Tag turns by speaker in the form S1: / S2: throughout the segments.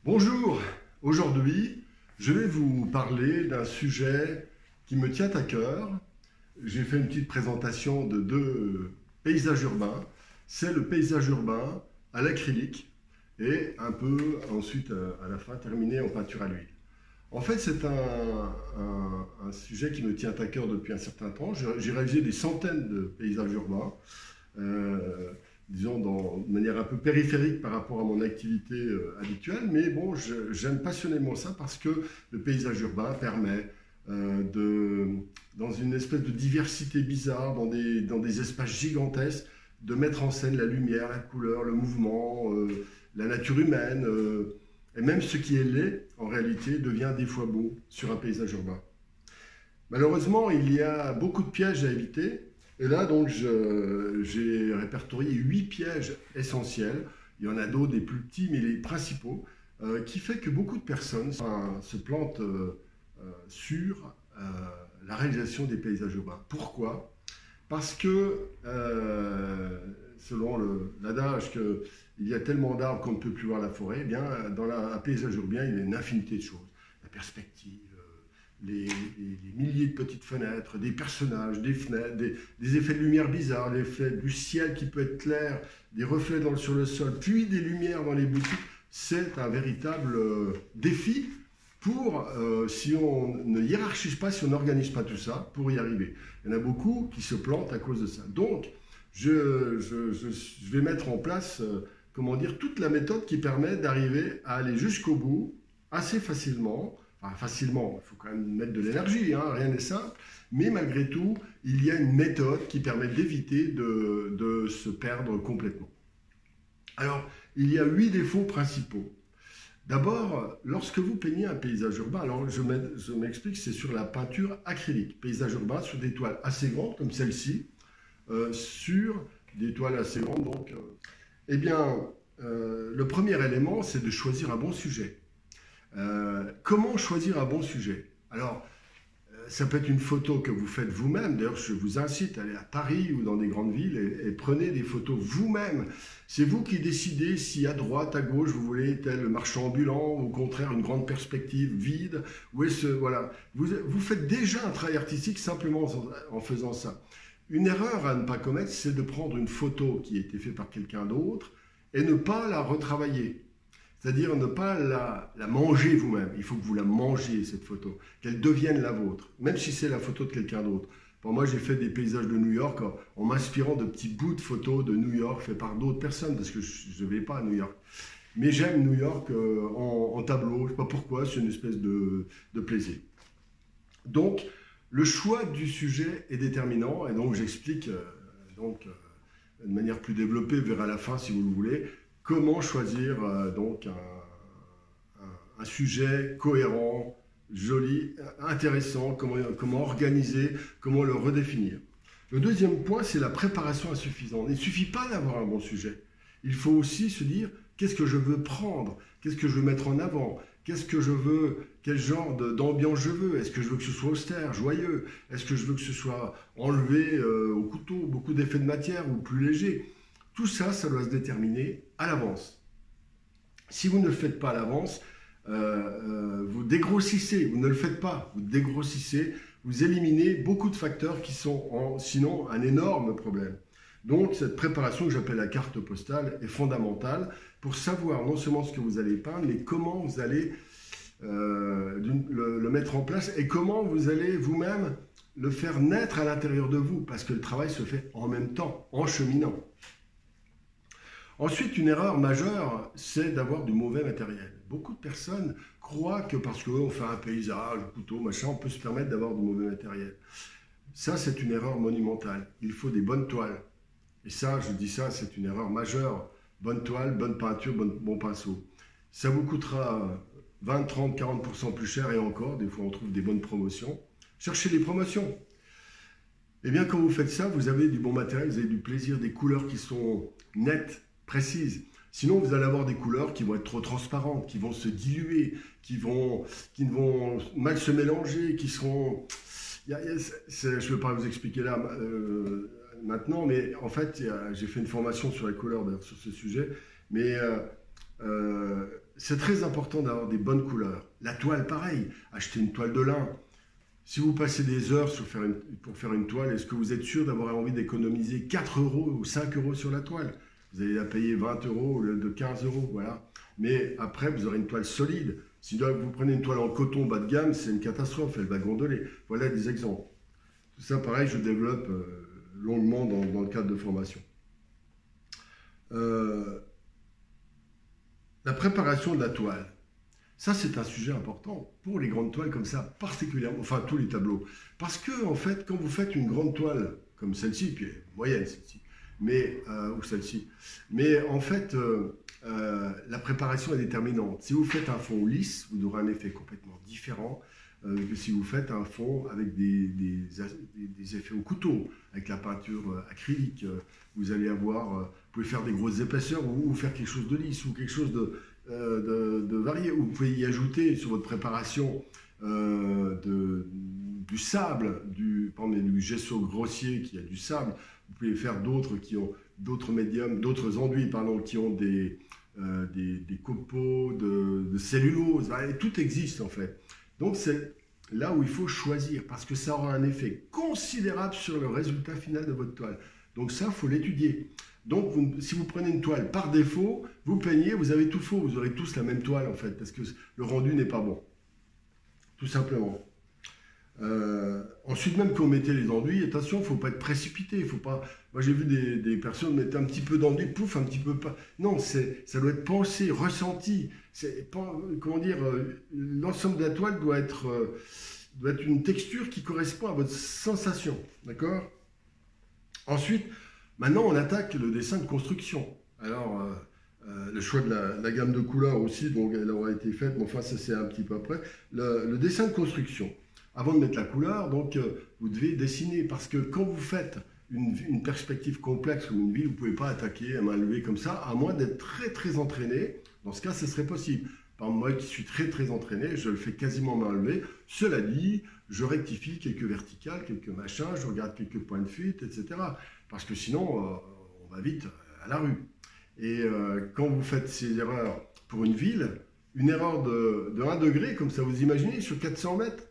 S1: Bonjour, aujourd'hui je vais vous parler d'un sujet qui me tient à cœur. J'ai fait une petite présentation de deux paysages urbains. C'est le paysage urbain à l'acrylique et un peu ensuite à la fin terminé en peinture à l'huile. En fait c'est un sujet qui me tient à cœur depuis un certain temps. J'ai réalisé des centaines de paysages urbains. Disons de manière un peu périphérique par rapport à mon activité habituelle, mais bon, j'aime passionnément ça parce que le paysage urbain permet dans une espèce de diversité bizarre, dans des espaces gigantesques, de mettre en scène la lumière, la couleur, le mouvement, la nature humaine, et même ce qui est laid, en réalité, devient des fois beau sur un paysage urbain. Malheureusement, il y a beaucoup de pièges à éviter. Et là, donc, j'ai répertorié 8 pièges essentiels. Il y en a d'autres, des plus petits, mais les principaux, qui fait que beaucoup de personnes se plantent sur la réalisation des paysages urbains. Pourquoi? Parce que, selon l'adage qu'il y a tellement d'arbres qu'on ne peut plus voir la forêt, eh bien, dans un paysage urbain, il y a une infinité de choses. La perspective, les milliers de petites fenêtres, des personnages, des fenêtres, des effets de lumière bizarres, l'effet du ciel qui peut être clair, des reflets sur le sol, puis des lumières dans les boutiques. C'est un véritable défi pour, si on ne hiérarchise pas, si on n'organise pas tout ça, pour y arriver. Il y en a beaucoup qui se plantent à cause de ça. Donc, je vais mettre en place, comment dire, toute la méthode qui permet d'arriver à aller jusqu'au bout assez facilement. Enfin, facilement, il faut quand même mettre de l'énergie, hein, rien n'est simple, mais malgré tout, il y a une méthode qui permet d'éviter de se perdre complètement. Alors, il y a 8 défauts principaux. D'abord, lorsque vous peignez un paysage urbain, alors je m'explique, c'est sur la peinture acrylique, paysage urbain sur des toiles assez grandes, comme celle-ci, sur des toiles assez grandes, donc, eh bien, le premier élément, c'est de choisir un bon sujet. Comment choisir un bon sujet? Alors, ça peut être une photo que vous faites vous-même. D'ailleurs, je vous incite à aller à Paris ou dans des grandes villes et prenez des photos vous-même. C'est vous qui décidez si à droite, à gauche, vous voulez tel marchand ambulant, ou au contraire une grande perspective vide. Voilà. Vous faites déjà un travail artistique simplement en faisant ça. Une erreur à ne pas commettre, c'est de prendre une photo qui a été faite par quelqu'un d'autre et ne pas la retravailler. C'est-à-dire ne pas la manger vous-même. Il faut que vous la mangiez, cette photo, qu'elle devienne la vôtre, même si c'est la photo de quelqu'un d'autre. Pour moi, j'ai fait des paysages de New York en m'inspirant de petits bouts de photos de New York faits par d'autres personnes, parce que je ne vais pas à New York. Mais j'aime New York en tableau, je ne sais pas pourquoi, c'est une espèce de plaisir. Donc, le choix du sujet est déterminant, et donc j'explique de manière plus développée, vers la fin si vous le voulez, comment choisir donc un sujet cohérent, joli, intéressant, comment organiser, comment le redéfinir. Le deuxième point, c'est la préparation insuffisante. Il ne suffit pas d'avoir un bon sujet. Il faut aussi se dire, qu'est-ce que je veux prendre? Qu'est-ce que je veux mettre en avant? Qu'est-ce que je veux? Quel genre d'ambiance je veux? Est-ce que je veux que ce soit austère, joyeux? Est-ce que je veux que ce soit enlevé au couteau, beaucoup d'effets de matière ou plus léger? Tout ça, ça doit se déterminer à l'avance. Si vous ne le faites pas à l'avance, vous dégrossissez, vous ne le faites pas, vous dégrossissez, vous éliminez beaucoup de facteurs qui sont sinon un énorme problème. Donc cette préparation que j'appelle la carte postale est fondamentale pour savoir non seulement ce que vous allez peindre, mais comment vous allez le mettre en place et comment vous allez vous-même le faire naître à l'intérieur de vous, parce que le travail se fait en même temps, en cheminant. Ensuite, une erreur majeure, c'est d'avoir du mauvais matériel. Beaucoup de personnes croient que parce qu'on fait un paysage, un couteau, machin, on peut se permettre d'avoir du mauvais matériel. Ça, c'est une erreur monumentale. Il faut des bonnes toiles. Et ça, je dis ça, c'est une erreur majeure. Bonne toile, bonne peinture, bon pinceau. Ça vous coûtera 20, 30, 40% plus cher et encore, des fois on trouve des bonnes promotions. Cherchez les promotions. Eh bien, quand vous faites ça, vous avez du bon matériel, vous avez du plaisir, des couleurs qui sont nettes, précises. Sinon, vous allez avoir des couleurs qui vont être trop transparentes, qui vont se diluer, qui vont mal se mélanger, qui seront... je ne vais pas vous expliquer là maintenant, mais en fait, j'ai fait une formation sur les couleurs sur ce sujet, mais c'est très important d'avoir des bonnes couleurs. La toile, pareil, achetez une toile de lin. Si vous passez des heures pour faire une toile, est-ce que vous êtes sûr d'avoir envie d'économiser 4 euros ou 5 euros sur la toile? Vous allez la payer 20 euros au lieu de 15 euros, voilà. Mais après, vous aurez une toile solide. Si vous prenez une toile en coton bas de gamme, c'est une catastrophe, elle va gondoler. Voilà des exemples. Tout ça, pareil, je développe longuement dans le cadre de formation. La préparation de la toile. Ça, c'est un sujet important pour les grandes toiles comme ça, particulièrement, enfin tous les tableaux. Parce que, en fait, quand vous faites une grande toile comme celle-ci, puis moyenne celle-ci, ou celle-ci, mais en fait, la préparation est déterminante. Si vous faites un fond lisse, vous aurez un effet complètement différent que si vous faites un fond avec des effets au couteau, avec la peinture acrylique. Vous allez avoir, vous pouvez faire des grosses épaisseurs ou faire quelque chose de lisse ou quelque chose de varié. Vous pouvez y ajouter sur votre préparation du sable, par exemple, du gesso grossier qui a du sable. Vous pouvez faire d'autres qui ont d'autres médiums, d'autres enduits, pardon, qui ont des copeaux de cellulose. Tout existe en fait. Donc c'est là où il faut choisir parce que ça aura un effet considérable sur le résultat final de votre toile. Donc ça, il faut l'étudier. Donc si vous prenez une toile par défaut, vous peignez, vous avez tout faux. Vous aurez tous la même toile en fait parce que le rendu n'est pas bon. Tout simplement. Ensuite, même quand vous mettez les enduits, attention, il ne faut pas être précipité. Faut pas... Moi, j'ai vu des personnes mettre un petit peu d'enduit, pouf, un petit peu pas. Non, ça doit être pensé, ressenti. Comment dire, l'ensemble de la toile doit être une texture qui correspond à votre sensation. D'accord? Ensuite, maintenant, on attaque le dessin de construction. Alors, le choix de la gamme de couleurs aussi, donc elle aura été faite, mais enfin, ça c'est un petit peu après. Le dessin de construction. Avant de mettre la couleur, donc vous devez dessiner parce que quand vous faites une perspective complexe comme une ville, vous ne pouvez pas attaquer à main levée comme ça, à moins d'être très très entraîné. Dans ce cas, ce serait possible. Par exemple, moi qui suis très très entraîné, je le fais quasiment main levée. Cela dit, je rectifie quelques verticales, quelques machins, je regarde quelques points de fuite, etc. Parce que sinon, on va vite à la rue. Et quand vous faites ces erreurs pour une ville, une erreur de 1 degré, comme ça vous imaginez, sur 400 mètres,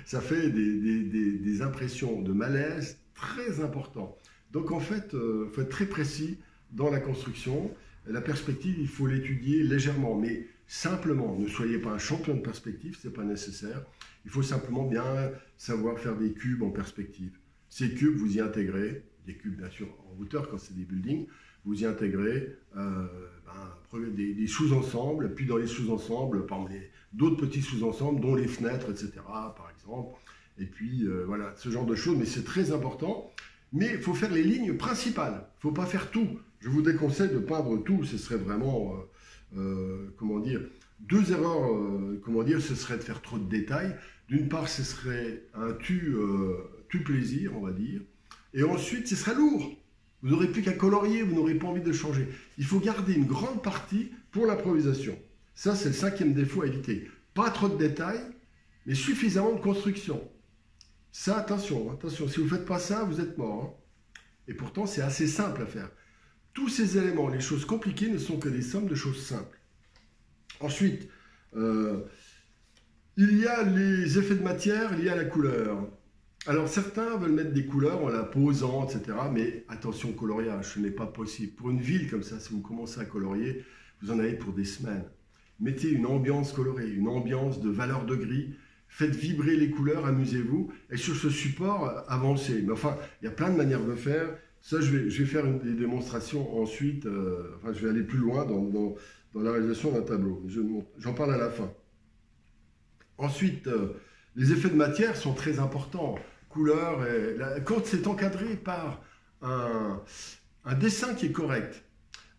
S1: ça fait des impressions de malaise très importantes. Donc en fait, il faut être très précis dans la construction. La perspective, il faut l'étudier légèrement, mais simplement. Ne soyez pas un champion de perspective, ce n'est pas nécessaire. Il faut simplement bien savoir faire des cubes en perspective. Ces cubes, vous y intégrez, des cubes bien sûr en hauteur quand c'est des buildings, vous y intégrez des sous-ensembles, puis dans les sous-ensembles, d'autres petits sous-ensembles, dont les fenêtres, etc., par exemple. Et puis, voilà, ce genre de choses, mais c'est très important. Mais il faut faire les lignes principales, il ne faut pas faire tout. Je vous déconseille de peindre tout, ce serait vraiment, comment dire, 2 erreurs, comment dire, ce serait de faire trop de détails. D'une part, ce serait un tu plaisir, on va dire, et ensuite, ce serait lourd. Vous n'aurez plus qu'à colorier, vous n'aurez pas envie de changer. Il faut garder une grande partie pour l'improvisation. Ça, c'est le 5e défaut à éviter. Pas trop de détails, mais suffisamment de construction. Ça, attention, attention. Si vous ne faites pas ça, vous êtes mort. Hein. Et pourtant, c'est assez simple à faire. Tous ces éléments, les choses compliquées, ne sont que des sommes de choses simples. Ensuite, il y a les effets de matière liés à la couleur. Alors certains veulent mettre des couleurs en la posant, etc. Mais attention au coloriage, ce n'est pas possible. Pour une ville comme ça, si vous commencez à colorier, vous en avez pour des semaines. Mettez une ambiance colorée, une ambiance de valeur de gris. Faites vibrer les couleurs, amusez-vous. Et sur ce support, avancez. Mais enfin, il y a plein de manières de faire. Ça, je vais faire des démonstrations ensuite. Je vais aller plus loin dans la réalisation d'un tableau. J'en parle à la fin. Ensuite, les effets de matière sont très importants. Couleur, quand c'est encadré par un dessin qui est correct,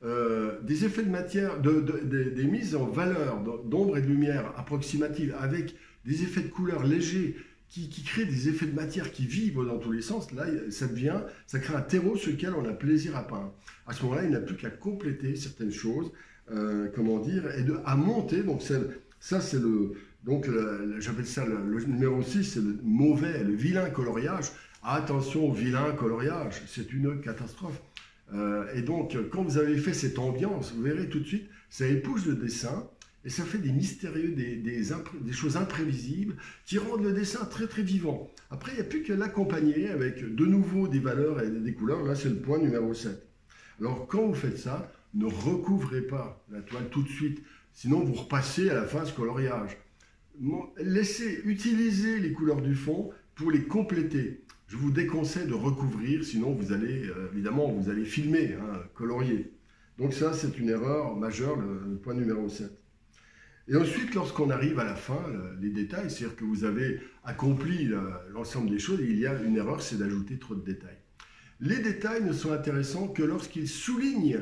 S1: des effets de matière, des mises en valeur d'ombre et de lumière approximatives avec des effets de couleur légers qui créent des effets de matière qui vibrent dans tous les sens, là, ça crée un terreau sur lequel on a plaisir à peindre. À ce moment-là, il n'a plus qu'à compléter certaines choses, comment dire, et à monter. Donc ça, c'est le... Donc, j'appelle ça le numéro 6, c'est le mauvais, le vilain coloriage. Attention au vilain coloriage, c'est une catastrophe. Et donc, quand vous avez fait cette ambiance, vous verrez tout de suite, ça épouse le dessin et ça fait des mystérieux, des choses imprévisibles qui rendent le dessin très très vivant. Après, il n'y a plus qu'à l'accompagner avec de nouveau des valeurs et des couleurs. Là, c'est le point numéro 7. Alors, quand vous faites ça, ne recouvrez pas la toile tout de suite, sinon vous repassez à la fin ce coloriage. Laissez utiliser les couleurs du fond pour les compléter. Je vous déconseille de recouvrir, sinon vous allez, évidemment, vous allez filmer, hein, colorier. Donc ça, c'est une erreur majeure, le point numéro 7. Et ensuite, lorsqu'on arrive à la fin, les détails, c'est-à-dire que vous avez accompli l'ensemble des choses, et il y a une erreur, c'est d'ajouter trop de détails. Les détails ne sont intéressants que lorsqu'ils soulignent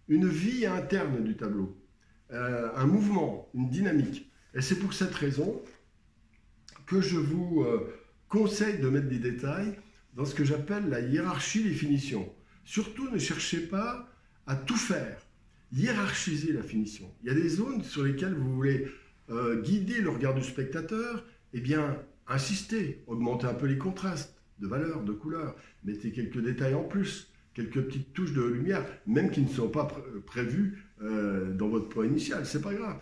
S1: une vie interne du tableau, un mouvement, une dynamique. Et c'est pour cette raison que je vous conseille de mettre des détails dans ce que j'appelle la hiérarchie des finitions. Surtout, ne cherchez pas à tout faire. Hiérarchisez la finition. Il y a des zones sur lesquelles vous voulez guider le regard du spectateur, eh bien, insistez, augmentez un peu les contrastes de valeurs, de couleurs, mettez quelques détails en plus, quelques petites touches de lumière, même qui ne sont pas prévues dans votre plan initial, c'est pas grave.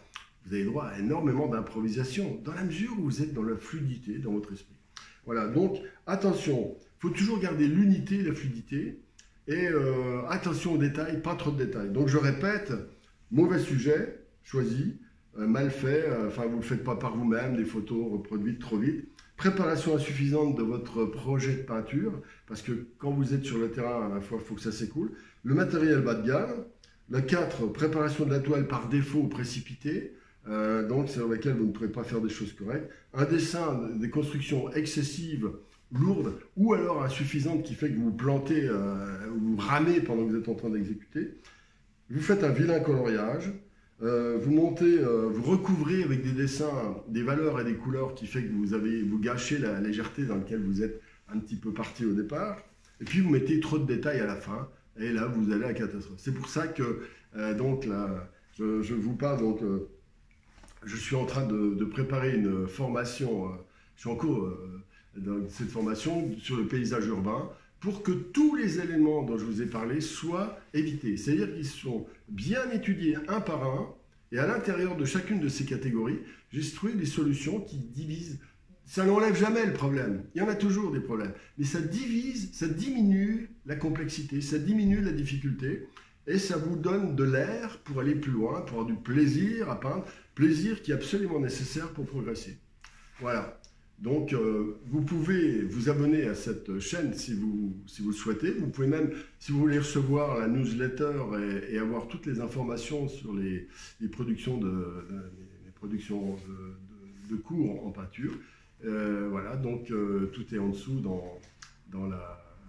S1: Vous avez droit à énormément d'improvisation, dans la mesure où vous êtes dans la fluidité dans votre esprit. Voilà, donc attention, il faut toujours garder l'unité et la fluidité, et attention aux détails, pas trop de détails. Donc je répète, mauvais sujet choisi, mal fait, enfin vous ne le faites pas par vous-même, des photos reproduites trop vite. Préparation insuffisante de votre projet de peinture, parce que quand vous êtes sur le terrain, à la fois, il faut que ça s'écoule. Le matériel bas de gamme. Le 4, préparation de la toile par défaut ou précipité, donc sur laquelle vous ne pourrez pas faire des choses correctes. Un dessin, des constructions excessives, lourdes, ou alors insuffisantes qui fait que vous vous plantez, ou vous ramez pendant que vous êtes en train d'exécuter. Vous faites un vilain coloriage. Vous montez, vous recouvrez avec des dessins, des valeurs et des couleurs qui fait que vous gâchez la légèreté dans laquelle vous êtes un petit peu parti au départ. Et puis vous mettez trop de détails à la fin, et là vous allez à la catastrophe. C'est pour ça que donc là, je vous parle, donc je suis en train de préparer une formation, je suis en cours dans cette formation sur le paysage urbain, pour que tous les éléments dont je vous ai parlé soient évités. C'est-à-dire qu'ils sont bien étudiés un par un, et à l'intérieur de chacune de ces catégories, j'ai trouvé des solutions qui divisent. Ça n'enlève jamais le problème, il y en a toujours des problèmes, mais ça divise, ça diminue la complexité, ça diminue la difficulté, et ça vous donne de l'air pour aller plus loin, pour avoir du plaisir à peindre, plaisir qui est absolument nécessaire pour progresser. Voilà. Donc, vous pouvez vous abonner à cette chaîne si vous le souhaitez. Vous pouvez même, si vous voulez recevoir la newsletter et avoir toutes les informations sur les productions de cours en peinture. Voilà, donc tout est en dessous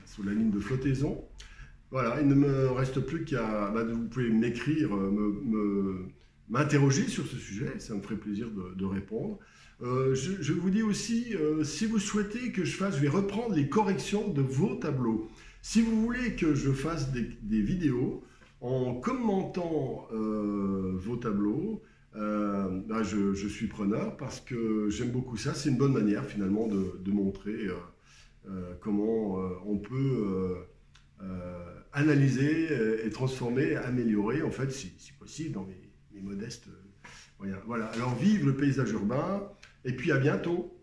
S1: sous la ligne de flottaison. Voilà, il ne me reste plus qu'à... vous pouvez m'écrire, m'interroger sur ce sujet, ça me ferait plaisir de répondre. Je vous dis aussi, si vous souhaitez que je vais reprendre les corrections de vos tableaux. Si vous voulez que je fasse des vidéos en commentant vos tableaux, je suis preneur parce que j'aime beaucoup ça. C'est une bonne manière finalement de montrer comment on peut analyser et transformer, améliorer, en fait, si possible, dans mes modestes moyens. Voilà, alors vive le paysage urbain, et puis à bientôt.